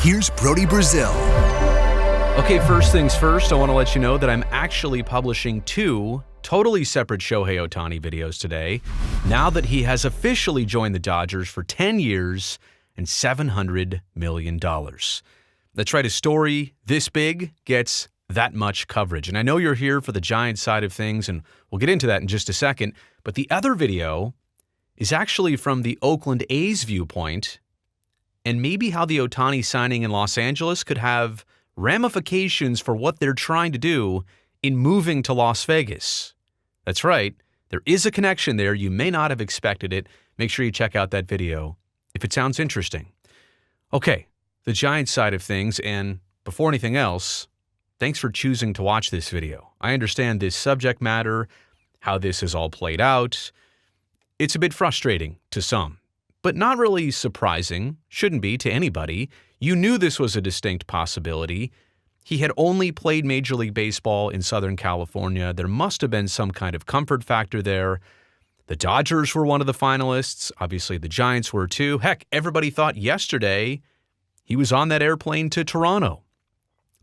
Here's Brody Brazil. Okay, first things first, I want to let you know that I'm actually publishing 2 totally separate Shohei Ohtani videos today, now that he has officially joined the Dodgers for 10 years and $700 million. That's right, a story this big gets that much coverage. And I know you're here for the Giants side of things, and we'll get into that in just a second. But the other video is actually from the Oakland A's viewpoint, and maybe how the Ohtani signing in Los Angeles could have ramifications for what they're trying to do in moving to Las Vegas. That's right, there is a connection there. You may not have expected it. Make sure you check out that video if it sounds interesting. Okay, the Giants side of things, and before anything else, thanks for choosing to watch this video. I understand this subject matter, how this has all played out. It's a bit frustrating to some, but not really surprising, shouldn't be to anybody. You knew this was a distinct possibility. He had only played Major League Baseball in Southern California. There must have been some kind of comfort factor there. The Dodgers were one of the finalists. Obviously, the Giants were too. Heck, everybody thought yesterday he was on that airplane to Toronto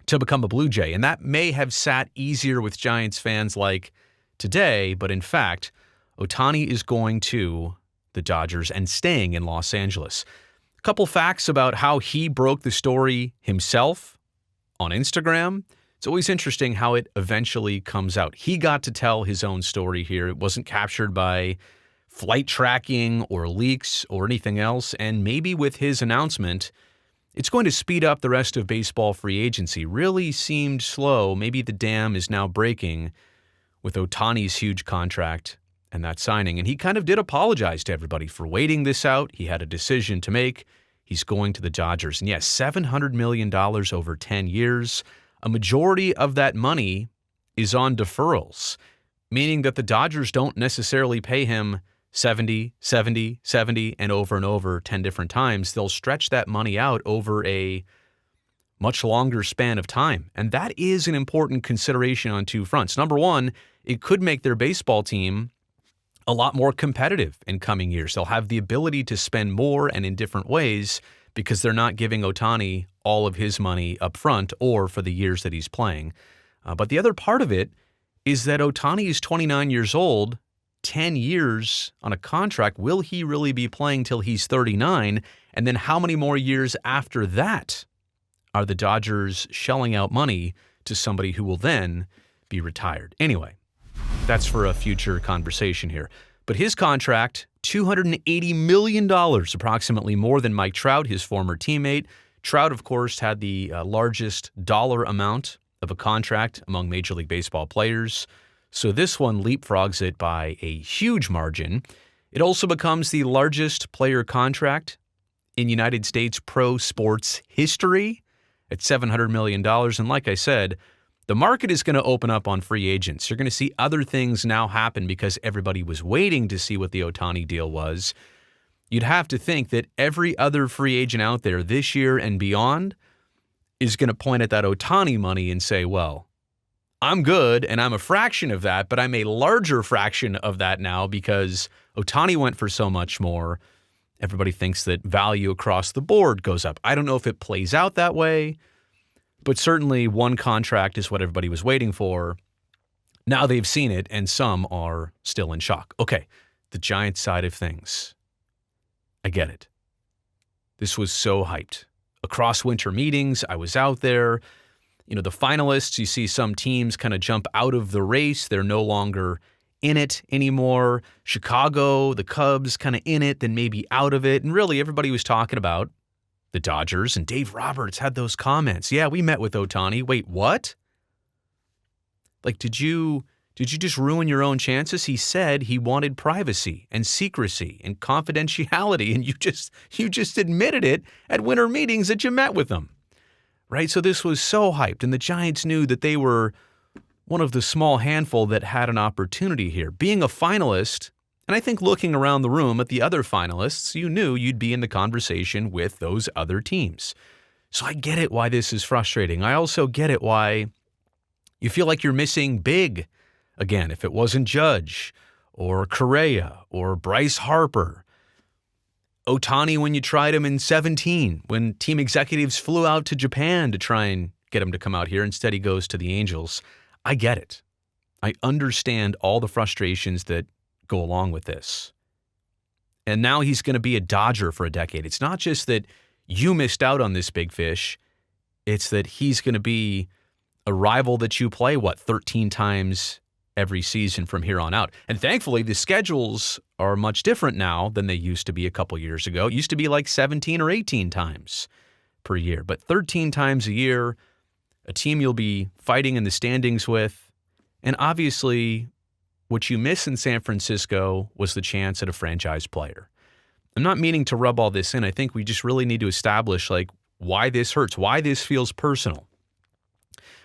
to become a Blue Jay, and that may have sat easier with Giants fans like today, but in fact, Ohtani is going to the Dodgers and staying in Los Angeles. A couple facts about how he broke the story himself on Instagram. It's always interesting how it eventually comes out. He got to tell his own story here. It wasn't captured by flight tracking or leaks or anything else, and maybe with his announcement, it's going to speed up the rest of baseball free agency. Really seemed slow. Maybe the dam is now breaking with Ohtani's huge contract and that signing. And he kind of did apologize to everybody for waiting this out. He had a decision to make. He's going to the Dodgers. And yes, $700 million over 10 years. A majority of that money is on deferrals, meaning that the Dodgers don't necessarily pay him 70, 70, 70, and over 10 different times. They'll stretch that money out over a much longer span of time. And that is an important consideration on 2 fronts. Number one, it could make their baseball team a lot more competitive in coming years. They'll have the ability to spend more and in different ways because they're not giving Ohtani all of his money up front or for the years that he's playing. But the other part of it is that Ohtani is 29 years old, 10 years on a contract. Will he really be playing till he's 39? And then how many more years after that are the Dodgers shelling out money to somebody who will then be retired? Anyway, that's for a future conversation here. But his contract, $280 million, approximately more than Mike Trout, his former teammate. Trout, of course, had the largest dollar amount of a contract among Major League Baseball players. So this one leapfrogs it by a huge margin. It also becomes the largest player contract in United States pro sports history at $700 million. And like I said, the market is going to open up on free agents. You're going to see other things now happen because everybody was waiting to see what the Ohtani deal was. You'd have to think that every other free agent out there this year and beyond is going to point at that Ohtani money and say, well, I'm good and I'm a fraction of that, but I'm a larger fraction of that now because Ohtani went for so much more. Everybody thinks that value across the board goes up. I don't know if it plays out that way, but certainly one contract is what everybody was waiting for. Now they've seen it, and some are still in shock. Okay, the Giants side of things. I get it. This was so hyped. Across winter meetings, I was out there. You know, the finalists, you see some teams kind of jump out of the race. They're no longer in it anymore. Chicago, the Cubs kind of in it, then maybe out of it. And really everybody was talking about the Dodgers, and Dave Roberts had those comments. Yeah, we met with Ohtani. Wait, what? Like, did you just ruin your own chances? He said he wanted privacy and secrecy and confidentiality, and you just admitted it at winter meetings that you met with him. Right? So this was so hyped, and the Giants knew that they were one of the small handful that had an opportunity here. Being a finalist, and I think looking around the room at the other finalists, you knew you'd be in the conversation with those other teams. So I get it why this is frustrating. I also get it why you feel like you're missing big. Again, if it wasn't Judge or Correa or Bryce Harper, Ohtani when you tried him in 17, when team executives flew out to Japan to try and get him to come out here. Instead, he goes to the Angels. I get it. I understand all the frustrations that go along with this. And now he's going to be a Dodger for a decade. It's not just that you missed out on this big fish. It's that he's going to be a rival that you play, 13 times every season from here on out. And thankfully, the schedules are much different now than they used to be a couple years ago. It used to be like 17 or 18 times per year. But 13 times a year, a team you'll be fighting in the standings with. And obviously, what you miss in San Francisco was the chance at a franchise player. I'm not meaning to rub all this in. I think we just really need to establish why this hurts, why this feels personal.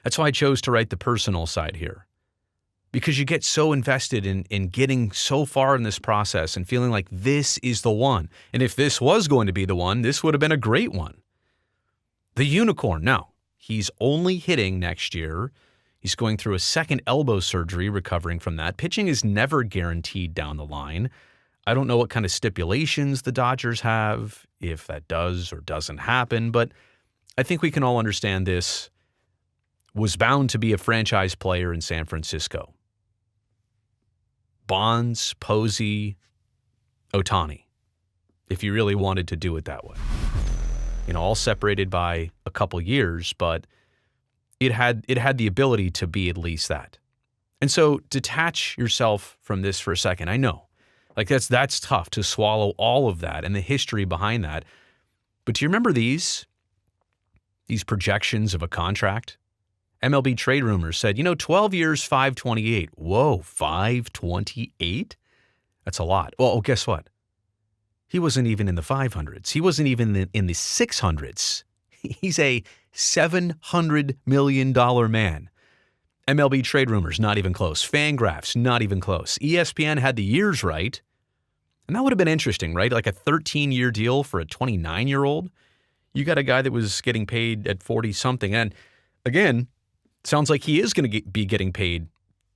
That's why I chose to write the personal side here. Because you get so invested in getting so far in this process and feeling like this is the one. And if this was going to be the one, this would have been a great one. The unicorn. Now, he's only hitting next year. He's going through a second elbow surgery, recovering from that. Pitching is never guaranteed down the line. I don't know what kind of stipulations the Dodgers have, if that does or doesn't happen, but I think we can all understand this was bound to be a franchise player in San Francisco. Bonds, Posey, Ohtani, if you really wanted to do it that way. All separated by a couple years, but it had the ability to be at least that. And so detach yourself from this for a second. I know, that's tough to swallow all of that and the history behind that. But do you remember these projections of a contract? MLB Trade Rumors said, 12 years, 528. Whoa, 528? That's a lot. Well, guess what? He wasn't even in the 500s. He wasn't even in the 600s. He's a $700 million man. MLB Trade Rumors, not even close. Fangraphs, not even close. ESPN had the years right. And that would have been interesting, right? Like a 13-year deal for a 29-year-old. You got a guy that was getting paid at 40-something. And again, sounds like he is going to be getting paid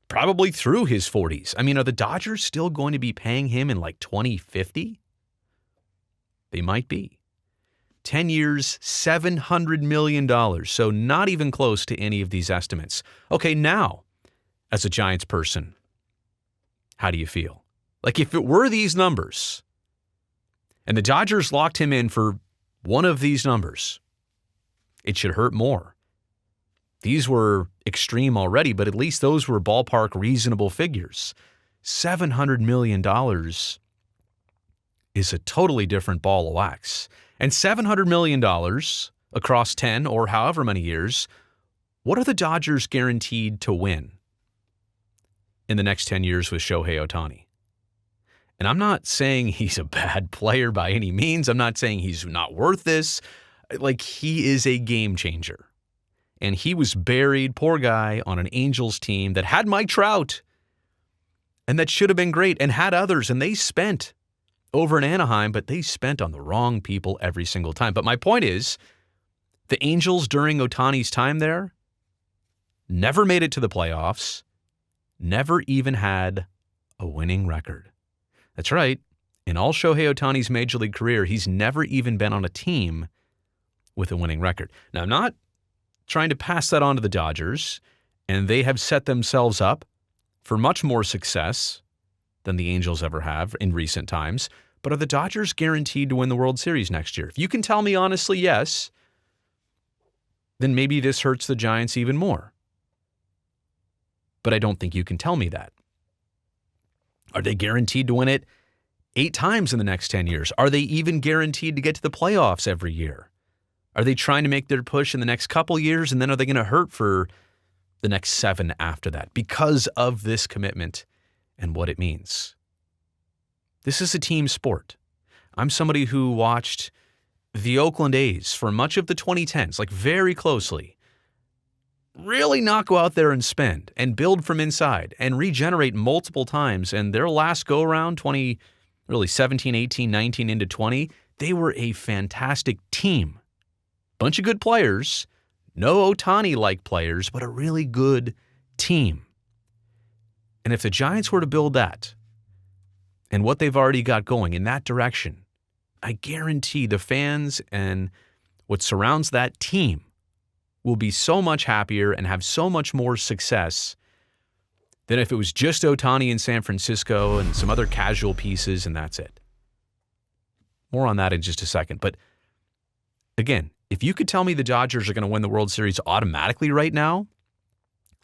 probably through his 40s. Are the Dodgers still going to be paying him in 2050? They might be. 10 years, $700 million. So not even close to any of these estimates. Okay, now, as a Giants person, how do you feel? If it were these numbers, and the Dodgers locked him in for one of these numbers, it should hurt more. These were extreme already, but at least those were ballpark reasonable figures. $700 million is a totally different ball of wax. And $700 million across 10 or however many years, what are the Dodgers guaranteed to win in the next 10 years with Shohei Ohtani? And I'm not saying he's a bad player by any means. I'm not saying he's not worth this. He is a game changer. And he was buried, poor guy, on an Angels team that had Mike Trout and that should have been great and had others. And they spent over in Anaheim, but they spent on the wrong people every single time. But my point is, the Angels during Ohtani's time there never made it to the playoffs, never even had a winning record. That's right. In all Shohei Ohtani's major league career, he's never even been on a team with a winning record. Now, I'm not trying to pass that on to the Dodgers, and they have set themselves up for much more success than the Angels ever have in recent times. But are the Dodgers guaranteed to win the World Series next year? If you can tell me honestly yes, then maybe this hurts the Giants even more. But I don't think you can tell me that. Are they guaranteed to win it 8 times in the next 10 years? Are they even guaranteed to get to the playoffs every year? Are they trying to make their push in the next couple years, and then are they going to hurt for the next 7 after that because of this commitment and what it means? This is a team sport. I'm somebody who watched the Oakland A's for much of the 2010s, very closely, really not go out there and spend and build from inside and regenerate multiple times. And their last go-around, 17, 18, 19 into 20, they were a fantastic team. Bunch of good players, no Ohtani-like players, but a really good team. And if the Giants were to build that and what they've already got going in that direction, I guarantee the fans and what surrounds that team will be so much happier and have so much more success than if it was just Ohtani in San Francisco and some other casual pieces and that's it. More on that in just a second. But again, if you could tell me the Dodgers are going to win the World Series automatically right now,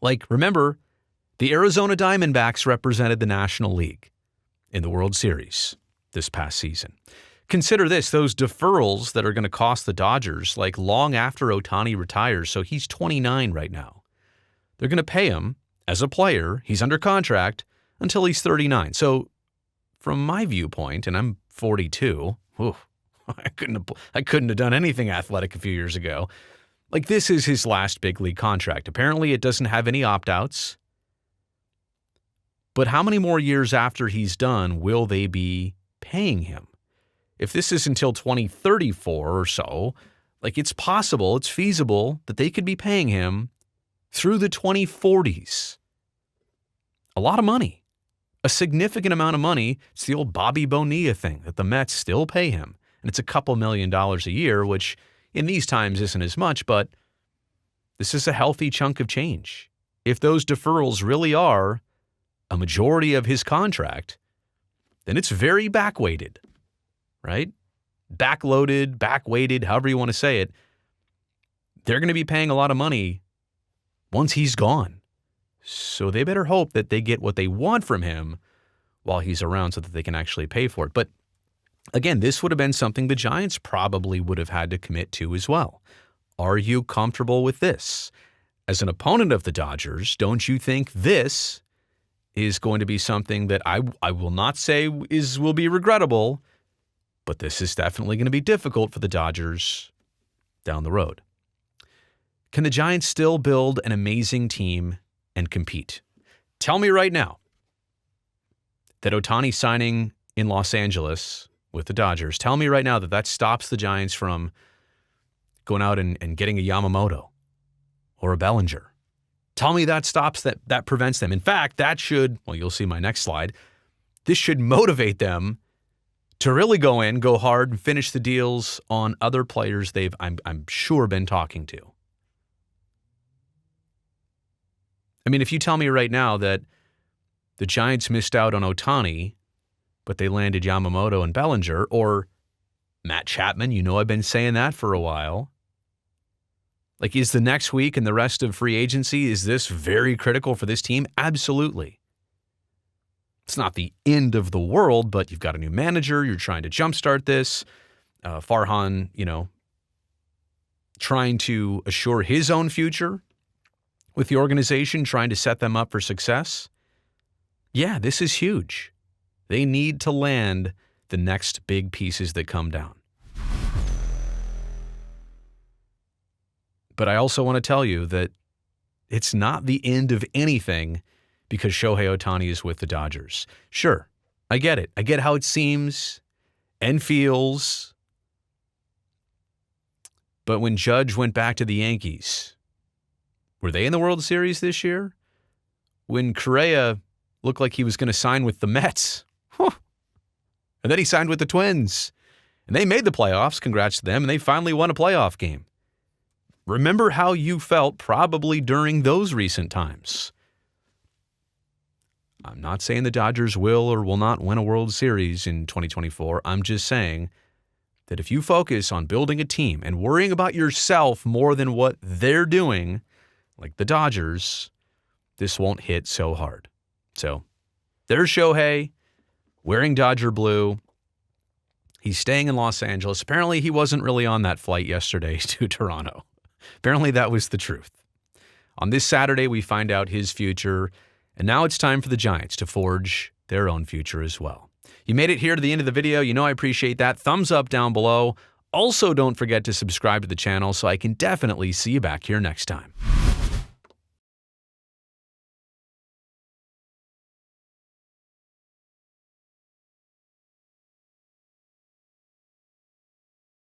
like remember, the Arizona Diamondbacks represented the National League in the World Series this past season. Consider this, those deferrals that are going to cost the Dodgers, like long after Ohtani retires, so he's 29 right now. They're going to pay him as a player, he's under contract, until he's 39. So from my viewpoint, and I'm 42, I couldn't have done anything athletic a few years ago. Like this is his last big league contract. Apparently it doesn't have any opt-outs. But how many more years after he's done will they be paying him? If this is until 2034 or so, like it's possible, it's feasible that they could be paying him through the 2040s. A lot of money. A significant amount of money. It's the old Bobby Bonilla thing that the Mets still pay him. And it's a couple $1 million a year, which in these times isn't as much, but this is a healthy chunk of change. If those deferrals really are a majority of his contract, then it's very back-weighted, right? Backloaded, back-weighted, however you want to say it. They're going to be paying a lot of money once he's gone. So they better hope that they get what they want from him while he's around so that they can actually pay for it. But again, this would have been something the Giants probably would have had to commit to as well. Are you comfortable with this? As an opponent of the Dodgers, don't you think this is going to be something that I will not say will be regrettable, but this is definitely going to be difficult for the Dodgers down the road. Can the Giants still build an amazing team and compete? Tell me right now that Ohtani signing in Los Angeles with the Dodgers, tell me right now that that stops the Giants from going out and getting a Yamamoto or a Bellinger. Tell me that stops that prevents them. In fact, that should, well, you'll see my next slide, this should motivate them to really go hard and finish the deals on other players they've, I'm sure, been talking to. I mean, if you tell me right now that the Giants missed out on Ohtani, but they landed Yamamoto and Bellinger, or Matt Chapman, you know I've been saying that for a while. Like, is the next week and the rest of free agency, is this very critical for this team? Absolutely. It's not the end of the world, but you've got a new manager. You're trying to jumpstart this. Farhan, trying to assure his own future with the organization, trying to set them up for success. Yeah, this is huge. They need to land the next big pieces that come down. But I also want to tell you that it's not the end of anything because Shohei Ohtani is with the Dodgers. Sure, I get it. I get how it seems and feels. But when Judge went back to the Yankees, were they in the World Series this year? When Correa looked like he was going to sign with the Mets, and then he signed with the Twins, and they made the playoffs. Congrats to them, and they finally won a playoff game. Remember how you felt probably during those recent times. I'm not saying the Dodgers will or will not win a World Series in 2024. I'm just saying that if you focus on building a team and worrying about yourself more than what they're doing, like the Dodgers, this won't hit so hard. So there's Shohei wearing Dodger blue. He's staying in Los Angeles. Apparently he wasn't really on that flight yesterday to Toronto. Apparently that was the truth. On this Saturday, we find out his future, and now it's time for the Giants to forge their own future as well. You made it here to the end of the video. You know I appreciate that. Thumbs up down below. Also, don't forget to subscribe to the channel so I can definitely see you back here next time.